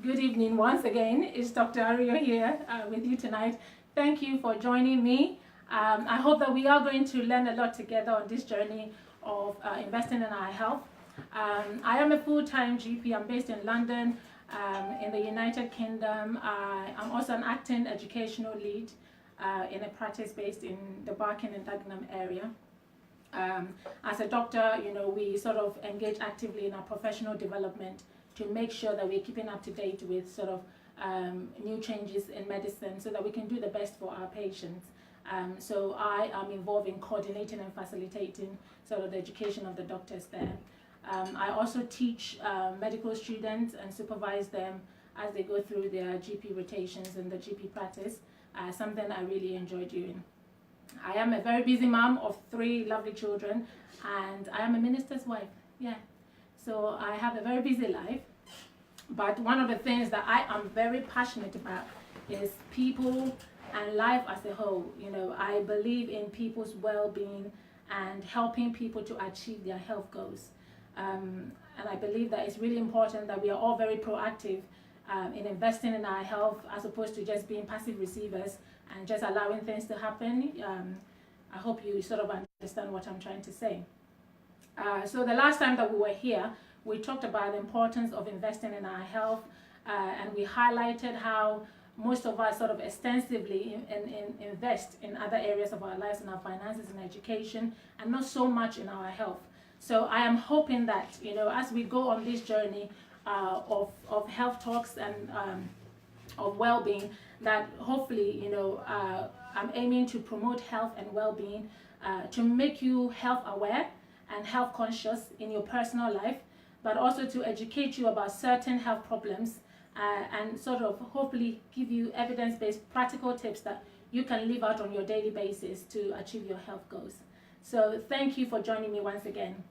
Good evening once again. It's Dr. Ariyo here with you tonight. Thank you for joining me. I hope that we are going to learn a lot together on this journey of investing in our health. I am a full-time GP. I'm based in London, in the United Kingdom. I'm also an acting educational lead in a practice based in the Barking and Dagenham area. As a doctor, we sort of engage actively in our professional development to make sure that we're keeping up to date with sort of new changes in medicine so that we can do the best for our patients. So I am involved in coordinating and facilitating sort of the education of the doctors there. I also teach medical students and supervise them as they go through their GP rotations in the GP practice, something I really enjoy doing. I am a very busy mom of 3 lovely children, and I am a minister's wife. Yeah. So I have a very busy life, but one of the things that I am very passionate about is people and life as a whole. I believe in people's well-being and helping people to achieve their health goals. And I believe that it's really important that we are all very proactive in investing in our health as opposed to just being passive receivers and just allowing things to happen. I hope you sort of understand what I'm trying to say. So the last time that we were here, we talked about the importance of investing in our health, and we highlighted how most of us sort of extensively invest in other areas of our lives, in our finances and education, and not so much in our health. So I am hoping that, as we go on this journey of health talks and of well-being, that hopefully, I'm aiming to promote health and well-being, to make you health aware and health conscious in your personal life, but also to educate you about certain health problems and sort of hopefully give you evidence-based practical tips that you can live out on your daily basis to achieve your health goals. So thank you for joining me once again.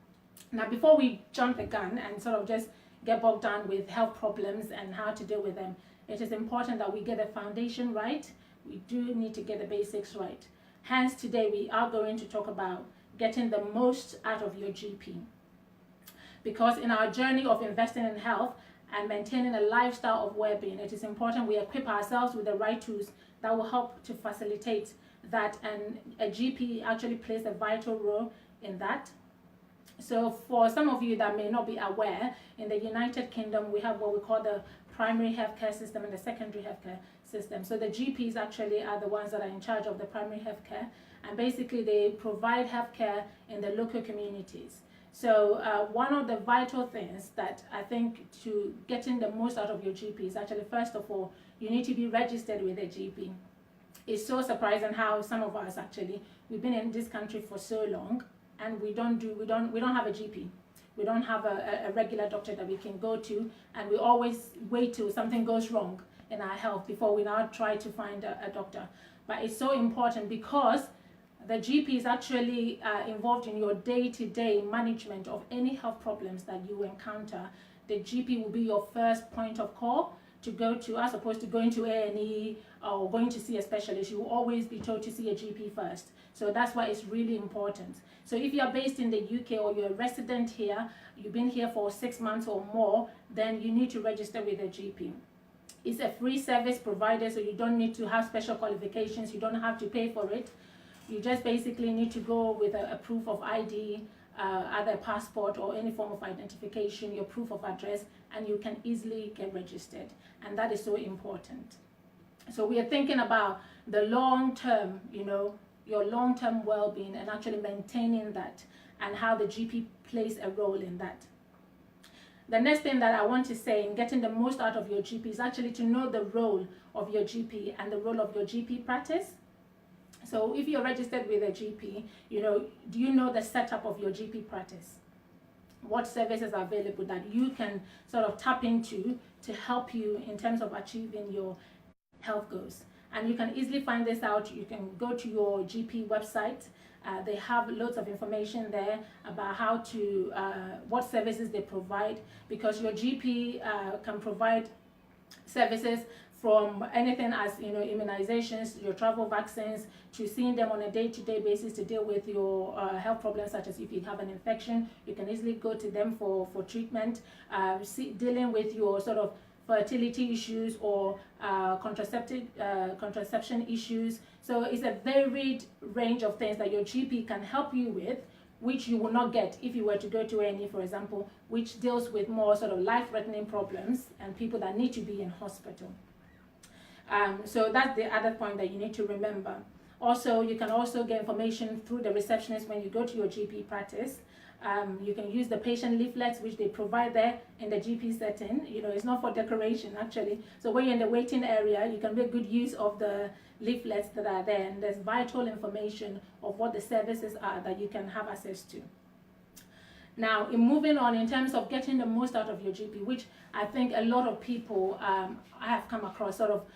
Now, before we jump the gun and sort of just get bogged down with health problems and how to deal with them, it is important that we get the foundation right. We do need to get the basics right. Hence, today we are going to talk about getting the most out of your GP. Because in our journey of investing in health and maintaining a lifestyle of well-being, it is important we equip ourselves with the right tools that will help to facilitate that, and a GP actually plays a vital role in that. So for some of you that may not be aware, in the United Kingdom we have what we call the primary healthcare system and the secondary healthcare system. So the GPs actually are the ones that are in charge of the primary healthcare, and basically they provide healthcare in the local communities. So one of the vital things that I think to getting the most out of your GP is actually, first of all, you need to be registered with a GP. It's so surprising how some of us actually, we've been in this country for so long and we don't have a GP. We don't have a regular doctor that we can go to, and we always wait till something goes wrong in our health before we now try to find a doctor. But it's so important because the GP is actually involved in your day-to-day management of any health problems that you encounter. The GP will be your first point of call to go to, as opposed to going to A&E or going to see a specialist. You will always be told to see a GP first. So that's why it's really important. So if you are based in the UK or you're a resident here, you've been here for 6 months or more, then you need to register with a GP. It's a free service provided, so you don't need to have special qualifications. You don't have to pay for it. You just basically need to go with a proof of ID, either a passport or any form of identification, your proof of address, and you can easily get registered. And that is so important. So we are thinking about the long-term, your long-term well-being and actually maintaining that, and how the GP plays a role in that. The next thing that I want to say in getting the most out of your GP is actually to know the role of your GP and the role of your GP practice. So if you're registered with a GP, do you know the setup of your GP practice? What services are available that you can sort of tap into to help you in terms of achieving your health goals? And you can easily find this out. You can go to your GP website. They have loads of information there about how to, what services they provide, because your GP can provide services from anything as immunizations, your travel vaccines, to seeing them on a day-to-day basis to deal with your health problems, such as if you have an infection, you can easily go to them for treatment, dealing with your sort of fertility issues or contraception issues. So it's a varied range of things that your GP can help you with, which you will not get if you were to go to A&E, for example, which deals with more sort of life-threatening problems and people that need to be in hospital. So that's the other point that you need to remember. Also, you can also get information through the receptionist when you go to your GP practice. You can use the patient leaflets which they provide there in the GP setting. You know, it's not for decoration actually. So when you're in the waiting area, you can make good use of the leaflets that are there, and there's vital information of what the services are that you can have access to. Now, in moving on in terms of getting the most out of your GP, which I think a lot of people I have come across sort of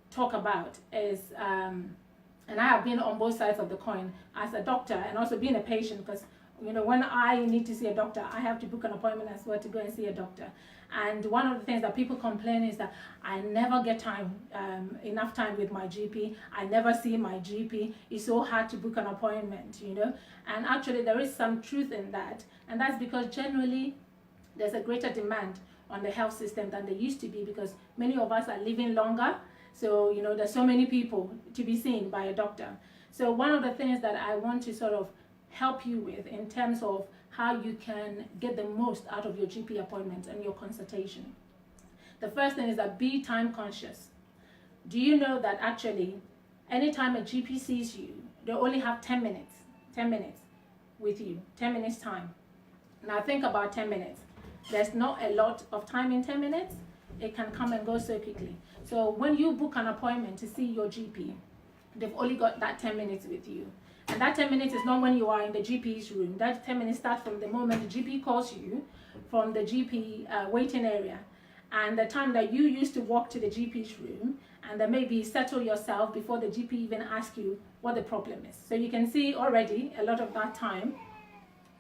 talk about is, and I have been on both sides of the coin as a doctor and also being a patient, because you know, when I need to see a doctor, I have to book an appointment as well to go and see a doctor. And one of the things that people complain is that I never get enough time with my GP. I never see my GP. It's so hard to book an appointment, you know. And actually there is some truth in that. And that's because generally there's a greater demand on the health system than there used to be, because many of us are living longer. So, you know, there's so many people to be seen by a doctor. So one of the things that I want to sort of help you with in terms of how you can get the most out of your GP appointment and your consultation. The first thing is that be time conscious. Do you know that actually anytime a GP sees you, they only have 10 minutes with you, 10 minutes time. Now think about 10 minutes. There's not a lot of time in 10 minutes. It can come and go so quickly. So when you book an appointment to see your GP, they've only got that 10 minutes with you. And that 10 minutes is not when you are in the GP's room. That 10 minutes starts from the moment the GP calls you from the GP waiting area, and the time that you used to walk to the GP's room, and then maybe settle yourself before the GP even asks you what the problem is. So you can see already a lot of that time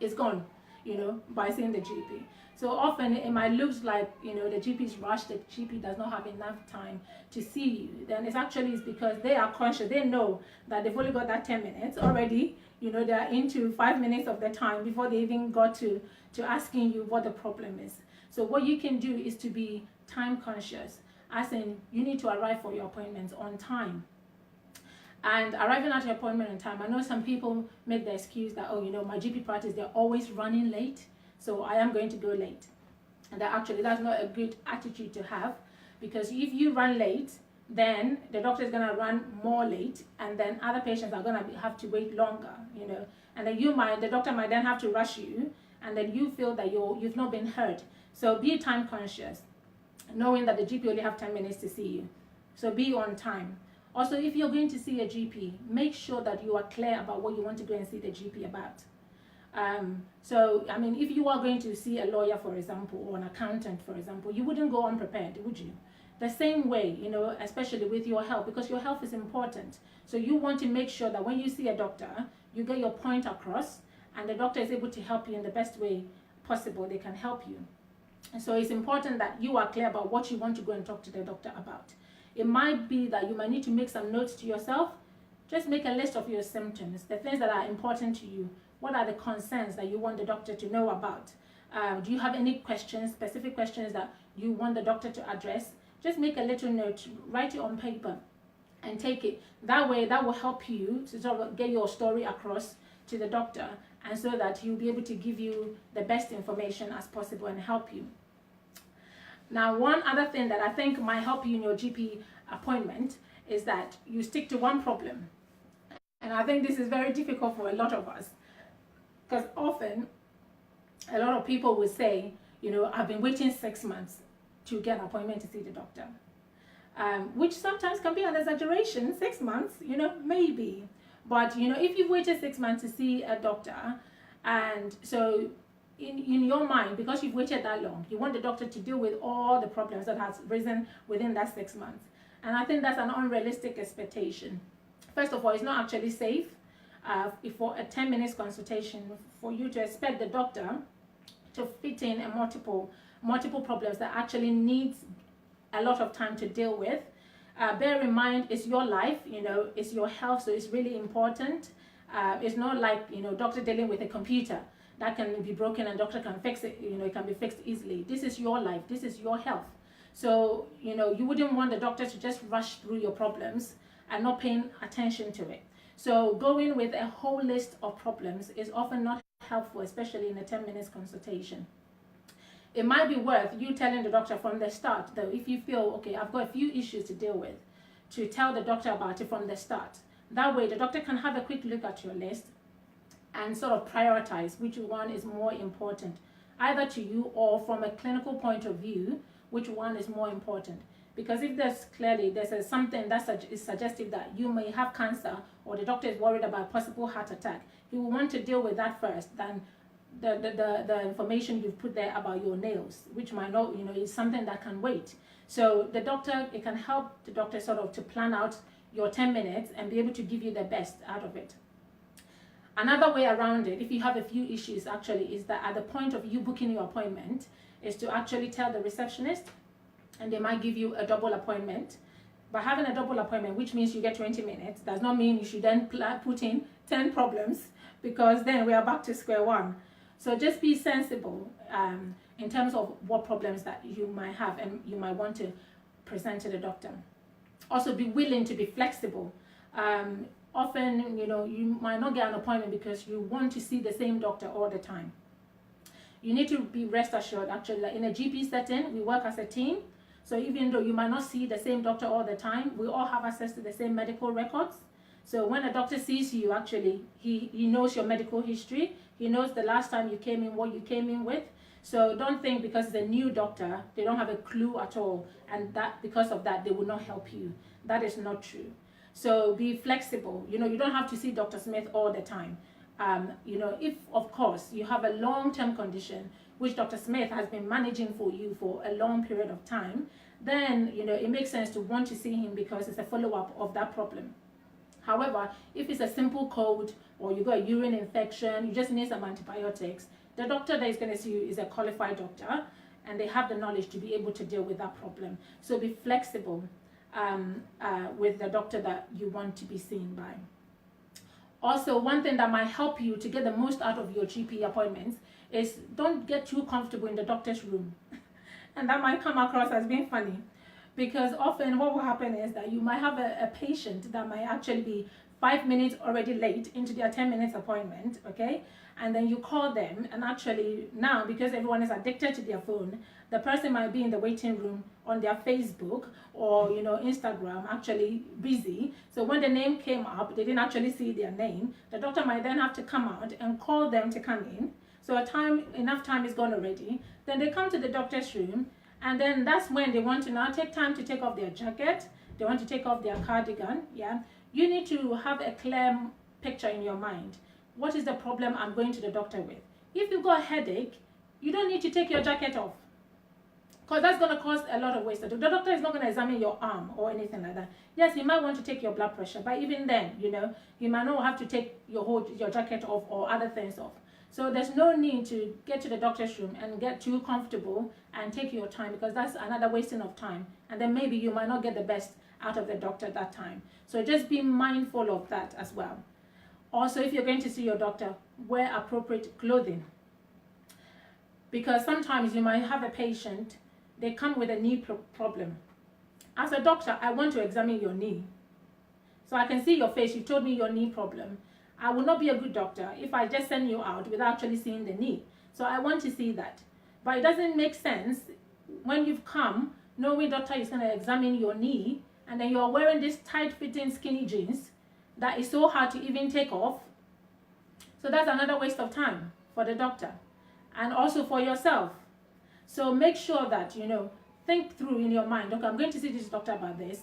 is gone, you know, by seeing the GP. So often it might look like, you know, the GP's rushed, the GP does not have enough time to see you. Then it's because they are conscious. They know that they've only got that 10 minutes already. You know, they're into 5 minutes of the time before they even got to asking you what the problem is. So what you can do is to be time conscious, as in you need to arrive for your appointments on time. And arriving at your appointment on time, I know some people make the excuse that, oh, you know, my GP practice, they're always running late, so I am going to go late. And that actually, that's not a good attitude to have, because if you run late, then the doctor is going to run more late, and then other patients are going to have to wait longer, you know. And then the doctor might then have to rush you, and then you feel that you've not been heard. So be time conscious, knowing that the GP only have 10 minutes to see you. So be on time. Also, if you're going to see a GP, make sure that you are clear about what you want to go and see the GP about. So, I mean, if you are going to see a lawyer, for example, or an accountant, for example, you wouldn't go unprepared, would you? The same way, you know, especially with your health, because your health is important. So you want to make sure that when you see a doctor, you get your point across, and the doctor is able to help you in the best way possible. They can help you. And so it's important that you are clear about what you want to go and talk to the doctor about. It might be that you might need to make some notes to yourself. Just make a list of your symptoms, the things that are important to you. What are the concerns that you want the doctor to know about? Do you have any questions, specific questions that you want the doctor to address? Just make a little note, write it on paper, and take it. That way, that will help you to sort of get your story across to the doctor, and so that he'll be able to give you the best information as possible and help you. Now, one other thing that I think might help you in your GP appointment is that you stick to one problem. And I think this is very difficult for a lot of us, because often a lot of people will say, you know, I've been waiting 6 months to get an appointment to see the doctor, which sometimes can be an exaggeration. 6 months, you know, maybe. But, you know, if you've waited 6 months to see a doctor, and so in your mind, because you've waited that long, you want the doctor to deal with all the problems that has risen within that 6 months. And I think that's an unrealistic expectation. First of all, it's not actually safe for a 10 minutes consultation for you to expect the doctor to fit in a multiple problems that actually needs a lot of time to deal with. Bear in mind, it's your life, you know, it's your health, so it's really important. It's not like, you know, doctor dealing with a computer that can be broken and doctor can fix it, you know, it can be fixed easily. This is your life, this is your health. So, you wouldn't want the doctor to just rush through your problems and not paying attention to it. So going with a whole list of problems is often not helpful, especially in a 10 minutes consultation. It might be worth you telling the doctor from the start, though, if you feel, okay, I've got a few issues to deal with, to tell the doctor about it from the start. That way, the doctor can have a quick look at your list and sort of prioritize which one is more important, either to you or from a clinical point of view, which one is more important. Because if there's something that is suggestive that you may have cancer, or the doctor is worried about possible heart attack, he will want to deal with that first than the information you've put there about your nails, which might not, is something that can wait. So it can help the doctor sort of to plan out your 10 minutes and be able to give you the best out of it. Another way around it, if you have a few issues actually, is that at the point of you booking your appointment, is to actually tell the receptionist, and they might give you a double appointment. By having a double appointment, which means you get 20 minutes, does not mean you should then put in 10 problems, because then we are back to square one. So just be sensible in terms of what problems that you might have and you might want to present to the doctor. Also be willing to be flexible. Often, you might not get an appointment because you want to see the same doctor all the time. You need to be rest assured, actually, that in a GP setting, we work as a team. So even though you might not see the same doctor all the time, we all have access to the same medical records. So when a doctor sees you, actually, he knows your medical history. He knows the last time you came in, what you came in with. So don't think because it's a new doctor, they don't have a clue at all, and that because of that, they will not help you. That is not true. So be flexible. You don't have to see Dr. Smith all the time. If, of course, you have a long-term condition, which Dr. Smith has been managing for you for a long period of time, then, it makes sense to want to see him because it's a follow-up of that problem. However, if it's a simple cold or you got a urine infection, you just need some antibiotics, the doctor that is going to see you is a qualified doctor, and they have the knowledge to be able to deal with that problem. So be flexible with the doctor that you want to be seen by. Also, one thing that might help you to get the most out of your GP appointments is don't get too comfortable in the doctor's room. And that might come across as being funny, because often what will happen is that you might have a patient that might actually be 5 minutes already late into their 10 minutes appointment, okay? And then you call them, and actually now, because everyone is addicted to their phone, the person might be in the waiting room on their Facebook or Instagram, actually busy. So when the name came up, they didn't actually see their name. The doctor might then have to come out and call them to come in. So enough time is gone already. Then they come to the doctor's room, and then that's when they want to now take time to take off their jacket. They want to take off their cardigan. Yeah, you need to have a clear picture in your mind. What is the problem I'm going to the doctor with? If you've got a headache, you don't need to take your jacket off, because that's going to cause a lot of waste. The doctor is not going to examine your arm or anything like that. Yes, he might want to take your blood pressure, but even then, he might not have to take your jacket off or other things off. So there's no need to get to the doctor's room and get too comfortable and take your time, because that's another wasting of time. And then maybe you might not get the best out of the doctor at that time. So just be mindful of that as well. Also, if you're going to see your doctor, wear appropriate clothing. Because sometimes you might have a patient, they come with a knee problem. As a doctor, I want to examine your knee. So I can see your face, you told me your knee problem. I will not be a good doctor if I just send you out without actually seeing the knee. So I want to see that. But it doesn't make sense when you've come, knowing doctor is going to examine your knee, and then you're wearing this tight-fitting skinny jeans that is so hard to even take off. So that's another waste of time for the doctor and also for yourself. So make sure that, think through in your mind, okay, I'm going to see this doctor about this.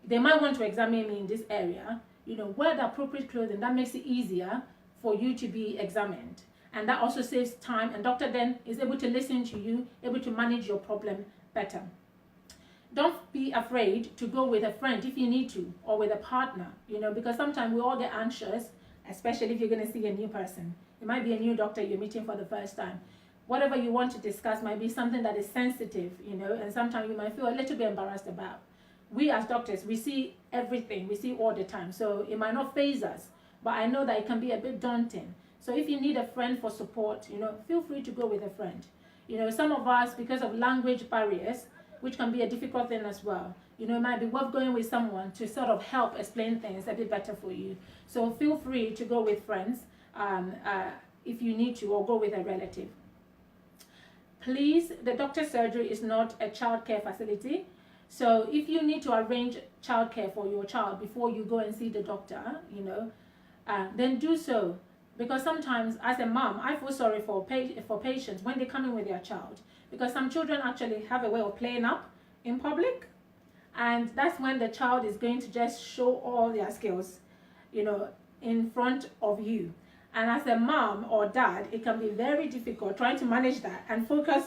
They might want to examine me in this area. Wear the appropriate clothing. That makes it easier for you to be examined. And that also saves time, and doctor then is able to listen to you, able to manage your problem better. Don't be afraid to go with a friend if you need to, or with a partner, because sometimes we all get anxious, especially if you're going to see a new person. It might be a new doctor you're meeting for the first time. Whatever you want to discuss might be something that is sensitive, and sometimes you might feel a little bit embarrassed about. We as doctors, we see everything, we see all the time, so it might not faze us, but I know that it can be a bit daunting. So if you need a friend for support, feel free to go with a friend. Some of us, because of language barriers, which can be a difficult thing as well. You know, it might be worth going with someone to sort of help explain things a bit better for you. So feel free to go with friends if you need to, or go with a relative. Please, the doctor's surgery is not a childcare facility. So if you need to arrange childcare for your child before you go and see the doctor, you know, then do so. Because sometimes as a mom, I feel sorry for patients when they come in with their child. Because some children actually have a way of playing up in public. And that's when the child is going to just show all their skills, you know, in front of you. And as a mom or dad, it can be very difficult trying to manage that and focus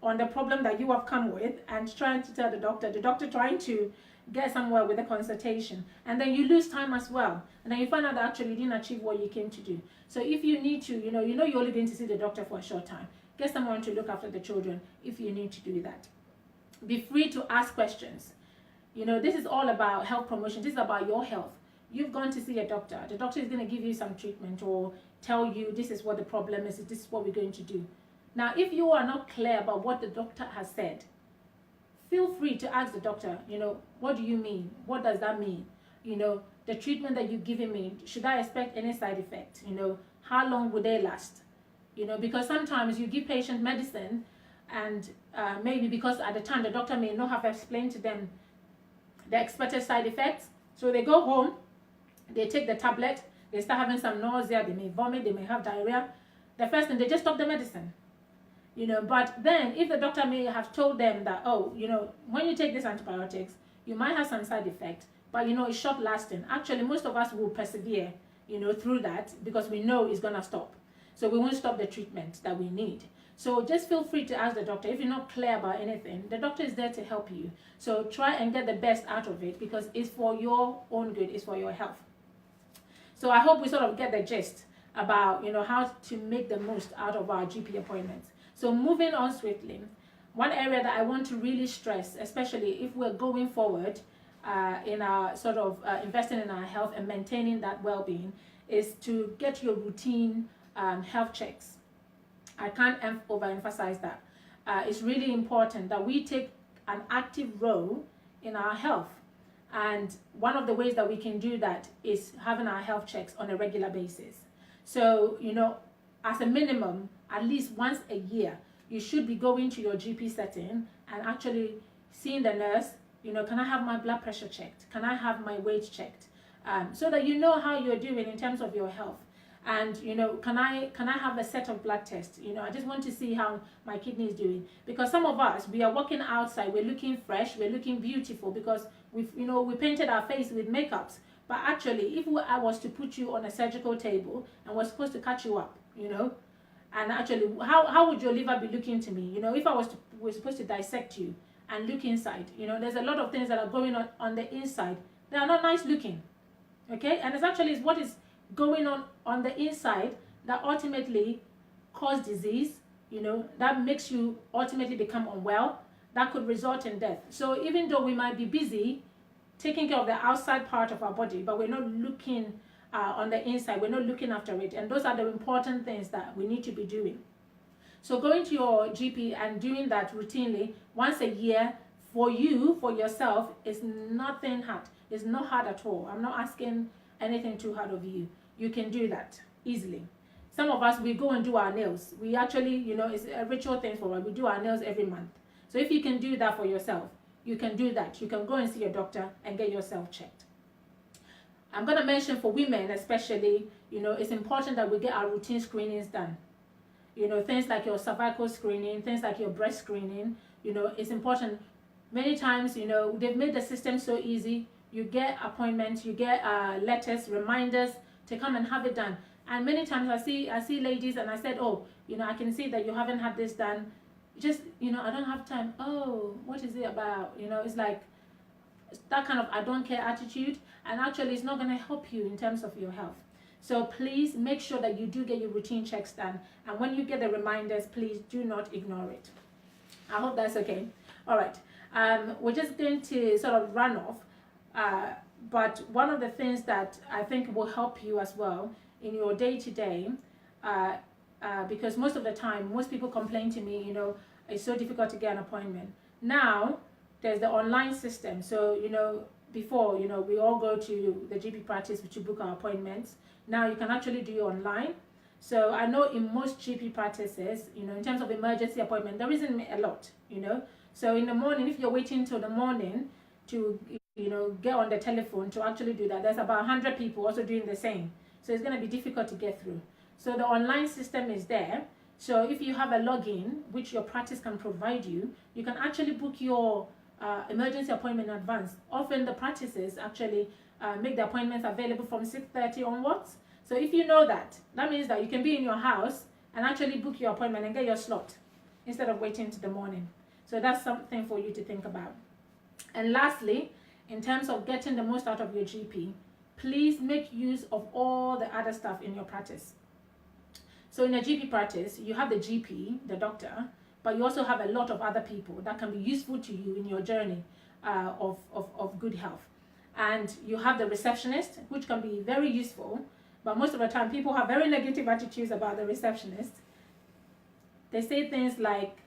on the problem that you have come with and trying to tell the doctor trying to get somewhere with a consultation. And then you lose time as well. And then you find out that actually you didn't achieve what you came to do. So if you need to, you know you're only going to see the doctor for a short time. Get someone to look after the children if you need to do that. Be free to ask questions. You know, this is all about health promotion. This is about your health. You've gone to see a doctor. The doctor is going to give you some treatment or tell you this is what the problem is, this is what we're going to do. Now, if you are not clear about what the doctor has said, feel free to ask the doctor, you know, what do you mean? What does that mean? You know, the treatment that you've given me, should I expect any side effects? You know, how long would they last? You know, because sometimes you give patient medicine and maybe because at the time the doctor may not have explained to them the expected side effects. So they go home, they take the tablet, they start having some nausea, they may vomit, they may have diarrhea. The first thing, they just stop the medicine. You know, but then if the doctor may have told them that, oh, you know, when you take these antibiotics, you might have some side effects, but you know, it's short lasting. Actually, most of us will persevere, you know, through that because we know it's going to stop. So we won't stop the treatment that we need. So just feel free to ask the doctor. If you're not clear about anything, the doctor is there to help you. So try and get the best out of it because it's for your own good, it's for your health. So I hope we sort of get the gist about, you know, how to make the most out of our GP appointments. So moving on swiftly, one area that I want to really stress, especially if we're going forward in our sort of investing in our health and maintaining that well-being, is to get your routine health checks. I can't overemphasize that. It's really important that we take an active role in our health. And one of the ways that we can do that is having our health checks on a regular basis. So, you know, as a minimum, at least once a year, you should be going to your GP setting and actually seeing the nurse, you know, can I have my blood pressure checked? Can I have my weight checked? So that you know how you're doing in terms of your health. And, you know, can I have a set of blood tests? You know, I just want to see how my kidney is doing. Because some of us, we are walking outside, we're looking fresh, we're looking beautiful because we painted our face with makeups. But actually, if I was to put you on a surgical table and was supposed to cut you up, you know, and actually, how would your liver be looking to me? You know, if we're supposed to dissect you and look inside, you know, there's a lot of things that are going on the inside. They are not nice looking, okay? And it's what is going on the inside that ultimately cause disease, you know, that makes you ultimately become unwell, that could result in death. So even though we might be busy taking care of the outside part of our body, but we're not looking on the inside, we're not looking after it. And those are the important things that we need to be doing. So going to your GP and doing that routinely once a year for yourself, is nothing hard. It's not hard at all. I'm not asking anything too hard of you. You can do that easily. Some of us, we go and do our nails. We actually, you know, it's a ritual thing for us. We do our nails every month. So if you can do that for yourself, you can do that. You can go and see your doctor and get yourself checked. I'm going to mention for women especially, you know, it's important that we get our routine screenings done. You know, things like your cervical screening, things like your breast screening, you know, it's important. Many times, you know, they've made the system so easy. You get appointments, you get letters, reminders to come and have it done. And many times I see ladies and I said, oh, you know, I can see that you haven't had this done. Just, you know, I don't have time. Oh, what is it about? You know, it's like that kind of I don't care attitude. And actually, it's not going to help you in terms of your health. So please make sure that you do get your routine checks done. And when you get the reminders, please do not ignore it. I hope that's okay. All right. We're just going to sort of run off. But one of the things that I think will help you as well in your day-to-day, because most of the time, most people complain to me, you know, it's so difficult to get an appointment. Now, there's the online system. So, before, we all go to the GP practice to book our appointments. Now you can actually do it online. So I know in most GP practices, in terms of emergency appointment, there isn't a lot, So in the morning, if you're waiting till the morning to, get on the telephone to actually do that, there's about 100 people also doing the same. So it's going to be difficult to get through. So the online system is there. So if you have a login, which your practice can provide you, you can actually book your emergency appointment in advance. Often the practices actually make the appointments available from 6:30 onwards. So if you know that, that means that you can be in your house and actually book your appointment and get your slot instead of waiting to the morning. So that's something for you to think about. And lastly, in terms of getting the most out of your GP, please make use of all the other stuff in your practice. So in a GP practice, you have the GP, the doctor, but you also have a lot of other people that can be useful to you in your journey of good health. And you have the receptionist, which can be very useful, but most of the time people have very negative attitudes about the receptionist. They say things like,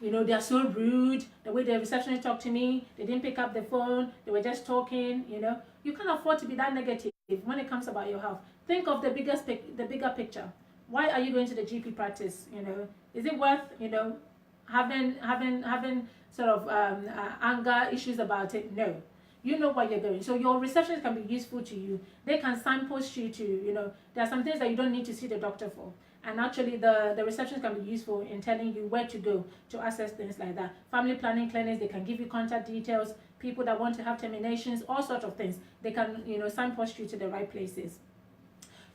they are so rude, the way the receptionist talked to me, they didn't pick up the phone, they were just talking, You can't afford to be that negative when it comes about your health. Think of the bigger picture. Why are you going to the GP practice? Is it worth, having sort of anger issues about it? No. You know what you're doing. So your receptionist can be useful to you. They can signpost you to, there are some things that you don't need to see the doctor for. And actually the receptionist can be useful in telling you where to go to access things like that. Family planning clinics, they can give you contact details. People that want to have terminations, all sorts of things. They can, signpost you to the right places.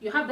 You have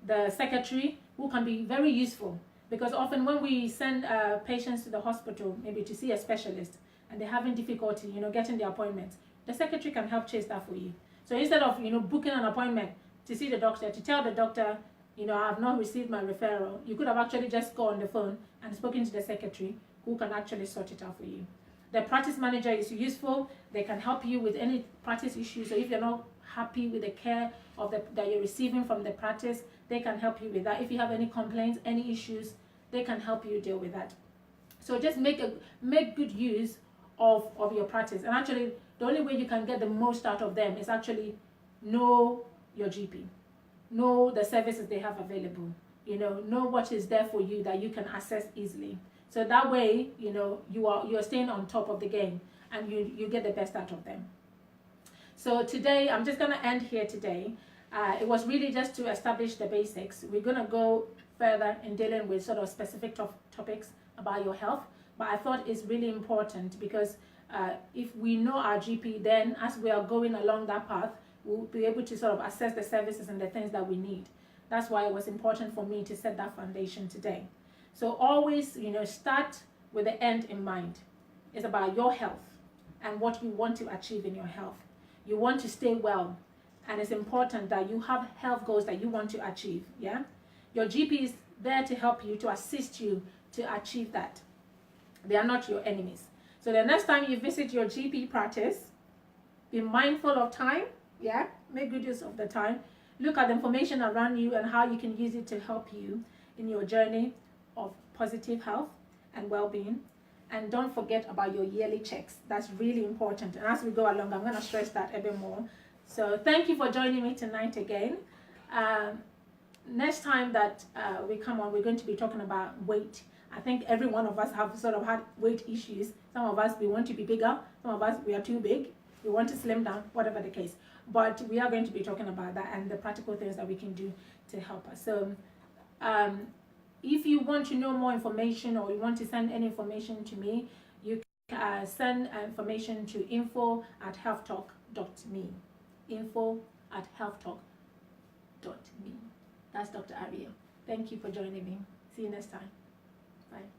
the secretary, who can be very useful, because often when we send patients to the hospital, maybe to see a specialist, and they're having difficulty, getting the appointment, the secretary can help chase that for you. So instead of, booking an appointment to see the doctor, to tell the doctor, I have not received my referral, you could have actually just gone on the phone and spoken to the secretary, who can actually sort it out for you. The practice manager is useful. They can help you with any practice issues. So if you're not happy with the care that you're receiving from the practice, they can help you with that. If you have any complaints, any issues, they can help you deal with that. So just make good use of your practice. And actually, the only way you can get the most out of them is actually know your GP, know the services they have available, know what is there for you that you can access easily. So that way, you're staying on top of the game, and you get the best out of them. So today, I'm just going to end here today. It was really just to establish the basics. We're going to go further in dealing with sort of specific topics about your health. But I thought it's really important because if we know our GP, then as we are going along that path, we'll be able to sort of assess the services and the things that we need. That's why it was important for me to set that foundation today. So always, start with the end in mind. It's about your health and what you want to achieve in your health. You want to stay well, and it's important that you have health goals that you want to achieve, yeah? Your GP is there to help you, to assist you to achieve that. They are not your enemies. So the next time you visit your GP practice, be mindful of time, yeah? Make good use of the time. Look at the information around you and how you can use it to help you in your journey of positive health and well-being. And don't forget about your yearly checks. That's really important. And as we go along, I'm going to stress that a bit more. So thank you for joining me tonight again. Next time that we come on, we're going to be talking about weight. I think every one of us have sort of had weight issues. Some of us, we want to be bigger. Some of us, we are too big. We want to slim down, whatever the case. But we are going to be talking about that and the practical things that we can do to help us. So if you want to know more information, or you want to send any information to me, you can send information to info@healthtalk.me. info@healthtalk.me. That's Dr. Ariyo. Thank you for joining me. See you next time. Bye.